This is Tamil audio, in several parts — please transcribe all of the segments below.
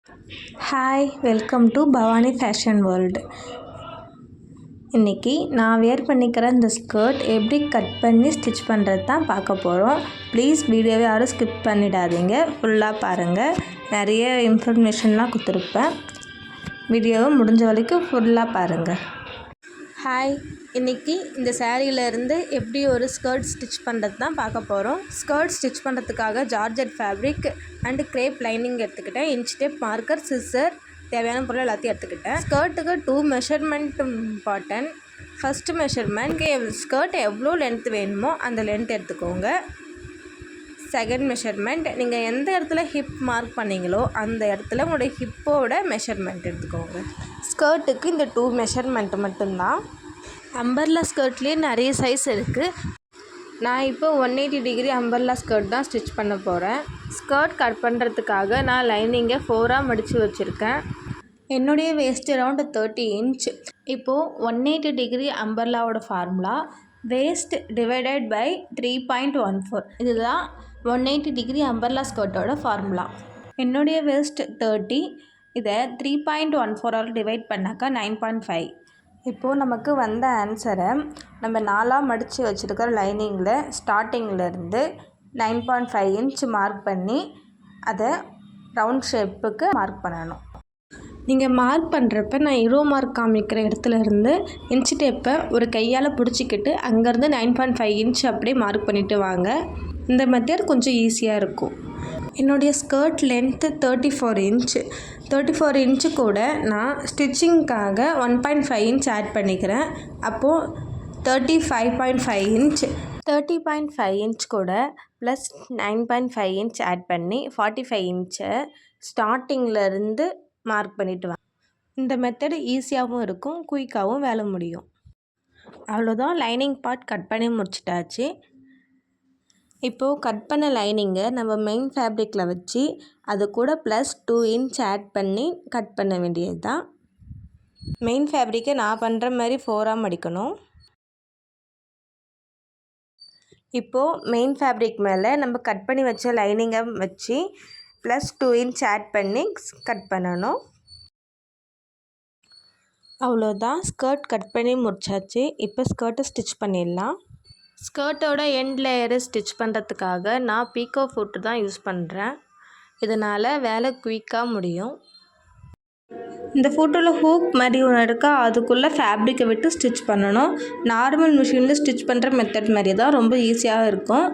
Hi, welcome to Bhavani fashion world. இன்றைக்கி நான் வேர் பண்ணிக்கிற இந்த ஸ்கர்ட் எப்படி கட் பண்ணி ஸ்டிச் பண்ணுறது தான் பார்க்க போகிறோம். ப்ளீஸ் வீடியோவை யாரும் ஸ்கிப் பண்ணிடாதீங்க, ஃபுல்லாக பாருங்கள். நிறைய இன்ஃபர்மேஷன்லாம் கொடுத்துருப்பேன். வீடியோவை முடிஞ்ச வரைக்கும் ஃபுல்லாக பாருங்கள். ஹாய், இன்றைக்கி இந்த சாரீலேருந்து எப்படி ஒரு ஸ்கர்ட் ஸ்டிச் பண்ணுறது தான் பார்க்க போகிறோம். ஸ்கர்ட் ஸ்டிச் பண்ணுறதுக்காக georgette fabric and crepe lining எடுத்துக்கிட்டேன். இன்ச் டேப், மார்க்கர், சிசர், தேவையான பொருள் எல்லாத்தையும் எடுத்துக்கிட்டேன். ஸ்கர்ட்டுக்கு 2 measurement important. First measurement, skirt எவ்வளோ லென்த் வேணுமோ அந்த லென்த் எடுத்துக்கோங்க. செகண்ட் மெஷர்மெண்ட், நீங்கள் எந்த இடத்துல ஹிப் மார்க் பண்ணிங்களோ அந்த இடத்துல உங்களுடைய ஹிப்போட மெஷர்மெண்ட் எடுத்துக்கோங்க. ஸ்கர்ட்டுக்கு இந்த 2 மெஷர்மெண்ட்டு மட்டும்தான். அம்பர்லா ஸ்கர்ட்லேயே நிறைய சைஸ் இருக்குது. நான் இப்போ 180 டிகிரி அம்பர்லா ஸ்கர்ட் தான் ஸ்டிச் பண்ண போகிறேன். ஸ்கர்ட் கட் பண்ணுறதுக்காக நான் லைனிங்கை 4ஆக மடித்து வச்சுருக்கேன். என்னுடைய வேஸ்ட் அரவுண்ட் 30 இன்ச். இப்போது 180 டிகிரி அம்பர்லாவோட ஃபார்முலா வேஸ்ட் டிவைடட் பை 3.14. இதுதான் 180 டிகிரி அம்பர்லா ஸ்கர்ட்டோட ஃபார்முலா. என்னுடைய வேஸ்ட் 30, இதை 3.14 டிவைட் பண்ணாக்கா 9.5. இப்போது நமக்கு வந்த ஆன்சரை நம்ம 4ஆக மடித்து வச்சுருக்கிற லைனிங்கில் ஸ்டார்டிங்கிலேருந்து 9.5 இன்ச் மார்க் பண்ணி அதை ரவுண்ட் ஷேப்புக்கு மார்க் பண்ணணும். நீங்கள் மார்க் பண்ணுறப்ப நான் ஹீரோ மார்க் காமிக்கிற இடத்துல இருந்து இன்ச் டேப்பை ஒரு கையால் பிடிச்சிக்கிட்டு அங்கேருந்து 9.5 இன்ச் அப்படியே மார்க் பண்ணிவிட்டு வாங்க. இந்த மெத்தட் கொஞ்சம் ஈஸியாக இருக்கும். என்னுடைய ஸ்கர்ட் லென்த்து 34 இன்ச். 34 இன்ச்சு கூட நான் ஸ்டிச்சிங்க்காக 1.5 இன்ச் ஆட் பண்ணிக்கிறேன். அப்போது 35.5 இன்ச். 30.5 இன்ச் கூட ப்ளஸ் 9.5 இன்ச் ஆட் பண்ணி 45 இன்ச்சை ஸ்டார்டிங்கில் மார்க் பண்ணிவிட்டு வாங்க. இந்த மெத்தடு ஈஸியாகவும் இருக்கும், குயிக்காகவும் வேலை முடியும். அவ்வளோதான், லைனிங் பார்ட் கட் பண்ணி முடிச்சிட்டாச்சு. இப்போது கட் பண்ண லைனிங்கை நம்ம மெயின் ஃபேப்ரிக்கில் வச்சு அது கூட ப்ளஸ் 2 இன்ச் ஆட் பண்ணி கட் பண்ண வேண்டியது தான். மெயின் ஃபேப்ரிக்கை நான் பண்ணுற மாதிரி 4ஆக மடிக்கணும். இப்போது மெயின் ஃபேப்ரிக் மேலே நம்ம கட் பண்ணி வச்ச லைனிங்கை வச்சு ப்ளஸ் 2 இன்ச் ஆட் பண்ணி கட் பண்ணணும். அவ்வளோதான், ஸ்கர்ட் கட் பண்ணி முடிச்சாச்சு. இப்போ ஸ்கர்ட்டை ஸ்டிச் பண்ணிடலாம். ஸ்கர்ட்டோட எண்ட் லேயரை ஸ்டிச் பண்ணுறதுக்காக நான் பீக்கோ ஃபுட் தான் யூஸ் பண்ணுறேன். இதனால் வேலை குயிக்காக முடியும். இந்த ஃபோட்டோவில் ஹூக் மாதிரி ஒன்று இருக்கா, அதுக்குள்ளே ஃபேப்ரிக்கை விட்டு ஸ்டிச் பண்ணணும். நார்மல் மிஷினில் ஸ்டிச் பண்ணுற மெத்தட் மாதிரி தான், ரொம்ப ஈஸியாக இருக்கும்.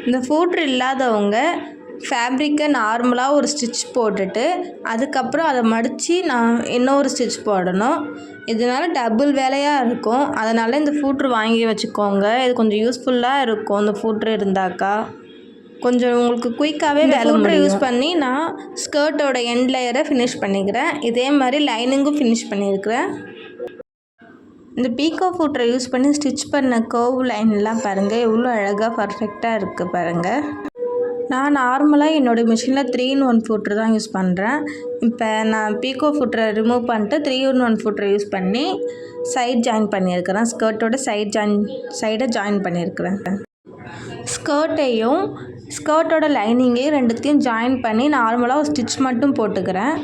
இந்த ஃபோட்டோ இல்லாதவங்க ஃபேப்ரிக்கை நார்மலாக ஒரு ஸ்டிச் போட்டுட்டு அதுக்கப்புறம் அதை மடித்து நான் இன்னொரு ஸ்டிச் போடணும். இதனால் டபுள் வேலையாக இருக்கும். அதனால் இந்த ஃபூட்ரு வாங்கி வச்சுக்கோங்க. இது கொஞ்சம் யூஸ்ஃபுல்லாக இருக்கும். இந்த ஃபூட்ரு இருந்தாக்கா கொஞ்சம் உங்களுக்கு குயிக்காகவே வேலை முடியும். யூஸ் பண்ணி நான் ஸ்கர்ட்டோட எண்ட் லேயரை ஃபினிஷ் பண்ணிக்கிறேன். இதே மாதிரி லைனிங்கும் ஃபினிஷ் பண்ணியிருக்கிறேன். இந்த பீக்கோ ஃபூட்ரை யூஸ் பண்ணி ஸ்டிச் பண்ண கர்வ் லைன்லாம் பாருங்கள், எவ்வளோ அழகாக பர்ஃபெக்டாக இருக்குது பாருங்கள். நான் நார்மலாக என்னோடய மிஷினில் 3-in-1 ஃபுட்ரு தான் யூஸ் பண்ணுறேன். இப்போ நான் பீக்கோ ஃபுட்ரை ரிமூவ் பண்ணிட்டு 3-in-1 ஃபுட்ரை யூஸ் பண்ணி சைட் ஜாயின் பண்ணியிருக்கிறேன். ஸ்கர்ட்டோட சைடை ஜாயின் பண்ணியிருக்கிறேன். ஸ்கர்ட்டையும் ஸ்கர்ட்டோட லைனிங்கையும் ரெண்டுத்தையும் ஜாயின் பண்ணி நார்மலாக ஒரு ஸ்டிச் மட்டும் போட்டுக்கிறேன்.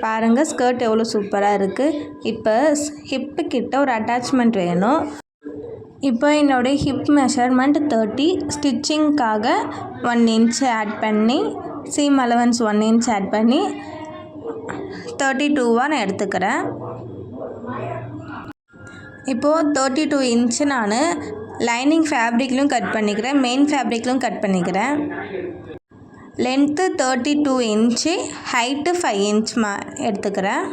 பாருங்கள், ஸ்கர்ட் எவ்வளோ சூப்பராக இருக்குது. இப்போ ஹிப்பு கிட்ட ஒரு அட்டாச்மெண்ட் வேணும். இப்போ என்னுடைய ஹிப் மெஷர்மெண்ட் 30. ஸ்டிச்சிங்க்காக 1 இன்ச் ஆட் பண்ணி சீம் அலவன்ஸ் 1 இன்ச் ஆட் பண்ணி 32வாக நான் எடுத்துக்கிறேன். இப்போது 32 இன்ச்சு நான் லைனிங் ஃபேப்ரிக்லையும் கட் பண்ணிக்கிறேன், மெயின் ஃபேப்ரிக்லையும் கட் பண்ணிக்கிறேன். லென்த்து 32 இன்ச்சு, ஹைட்டு 5 இன்ச் எடுத்துக்கிறேன்.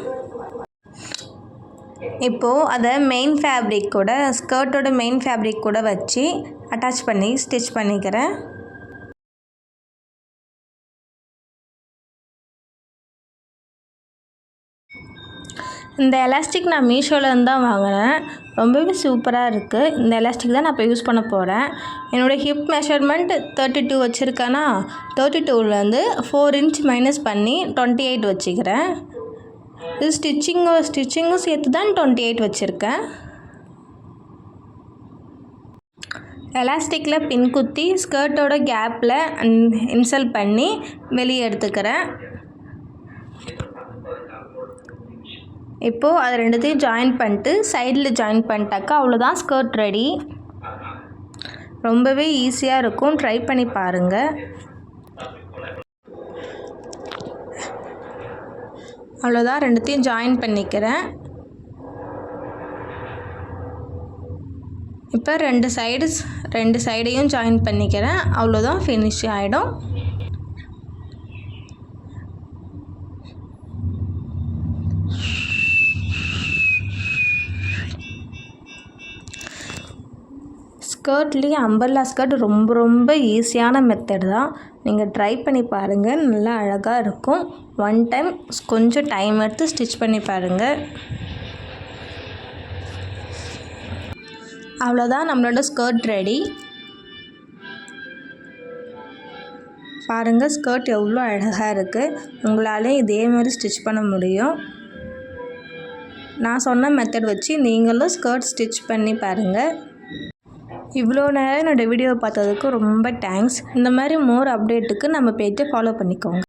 இப்போது அதை மெயின் ஃபேப்ரிக் கூட ஸ்கர்ட்டோட மெயின் ஃபேப்ரிக் கூட வச்சு அட்டாச் பண்ணி ஸ்டிச் பண்ணிக்கிறேன். இந்த எலாஸ்டிக் நான் மீஷோலேருந்து தான் வாங்கினேன். ரொம்பவே சூப்பராக இருக்குது. இந்த எலாஸ்டிக் தான் நான் இப்போ யூஸ் பண்ண போகிறேன். என்னோடய ஹிப் மெஷர்மெண்ட் 32 வச்சுருக்கேன்னா 32லேருந்து 4 இன்ச் மைனஸ் பண்ணி 28 வச்சுக்கிறேன். இது ஸ்டிச்சிங்கும் சேர்த்து தான் 28 வச்சுருக்கேன். எலாஸ்டிக்கில் பின் குத்தி ஸ்கர்ட்டோட கேப்பில் இன்சர்ட் பண்ணி வெளியே எடுத்துக்கிறேன். இப்போது அது ரெண்டுத்தையும் ஜாயின் பண்ணிட்டு சைடில் ஜாயின் பண்ணிட்டாக்கா அவ்வளோதான், ஸ்கர்ட் ரெடி. ரொம்பவே ஈஸியாக இருக்கும், ட்ரை பண்ணி பாருங்கள். அவ்வளோதான், ரெண்டுத்தையும் ஜாயின் பண்ணிக்கிறேன். இப்போ ரெண்டு சைடையும் ஜாயின் பண்ணிக்கிறேன். அவ்வளோதான், ஃபினிஷ் ஆகிடும். ஸ்கர்ட்லேயே அம்பர்லா ஸ்கர்ட் ரொம்ப ஈஸியான மெத்தட் தான். நீங்கள் ட்ரை பண்ணி பாருங்கள், நல்லா அழகாக இருக்கும். ஒன் டைம் கொஞ்சம் டைம் எடுத்து ஸ்டிச் பண்ணி பாருங்கள். அவ்வளோதான், நம்மளோட ஸ்கர்ட் ரெடி. பாருங்கள், ஸ்கர்ட் எவ்வளோ அழகாக இருக்குது. உங்களால் இதே மாதிரி ஸ்டிச் பண்ண முடியும். நான் சொன்ன மெத்தட் வச்சு நீங்களும் ஸ்கர்ட் ஸ்டிச் பண்ணி பாருங்கள். இவ்வளோ நேரம் என்னோடய வீடியோ பார்த்ததுக்கு ரொம்ப தேங்க்ஸ். இந்த மாதிரி மோர் அப்டேட்டுக்கு நம்ம பேஜை ஃபாலோ பண்ணிக்கோங்க.